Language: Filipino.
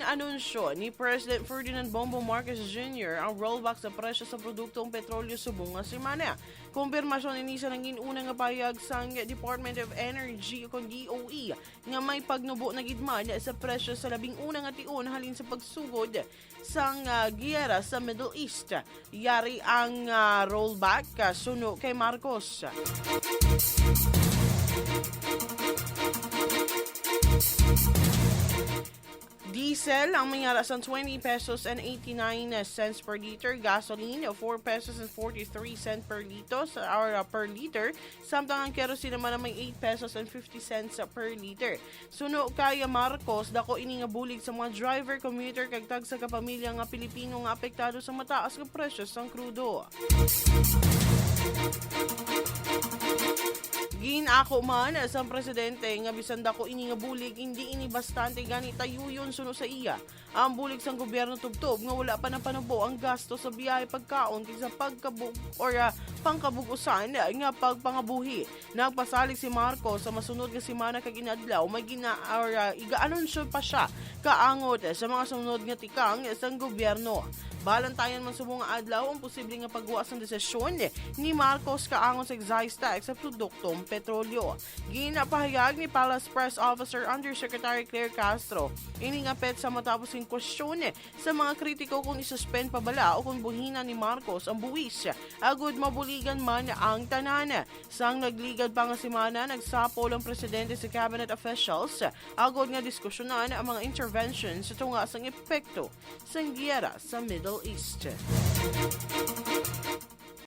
Inanunsyo ni President Ferdinand Bongbong Marcos Jr. ang rollback sa presyo sa produktong petrolyo subong nga semana. Kumpirmasyon ni sa nangin unang nga payag sa Department of Energy o DOE nga may pagnubo na gidman sa presyo sa labing unang ation halin sa pagsugod sa giyera sa Middle East. Yari ang rollback suno kay Marcos. Diesel ang mayara sa 20 pesos and 89 cents per liter. Gasoline, 4 pesos and 43 cents per liter. Samtang ang kerosene naman may 8 pesos and 50 cents per liter. Suno kaya Marcos, dako ini nga bulig sa mga driver, commuter, kag tag sa kapamilya nga Pilipino nga apektado sa mataas nga presyo sang krudo. Ginako man sa presidente nga bisan dako ini nga bulig hindi ini bastante gani tayuyon suno sa iya. Ang bulig sang gobyerno tubtob nga wala pa napanubo ang gasto sa biyahe pagkaon kaysa pangkabugusan nga pagpangabuhi. Nagpasalig si Marcos sa masunod nga semana kag inadlaw may iga-anunsyo pa siya kaangot sa mga sunod nga tikang sang gobyerno. Balantayan man sa mga adlaw ang posible nga pagwaas ng desisyon ni Marcos kaangon sa excise tax sa produktong petrolyo. Ginapahayag ni Palace Press Officer Undersecretary Claire Castro ini nga pet sa matapos ng kwestiyon sa mga kritiko kung isuspend pa bala o kung buhinan ni Marcos ang buwis. Agud mabuligan man ang tanan. Sang nagligad pa nga semana, nagsapol ang presidente sa cabinet officials agud nga diskusyonan ang mga interventions sa tunga sang epekto sa giyera sa Middle East.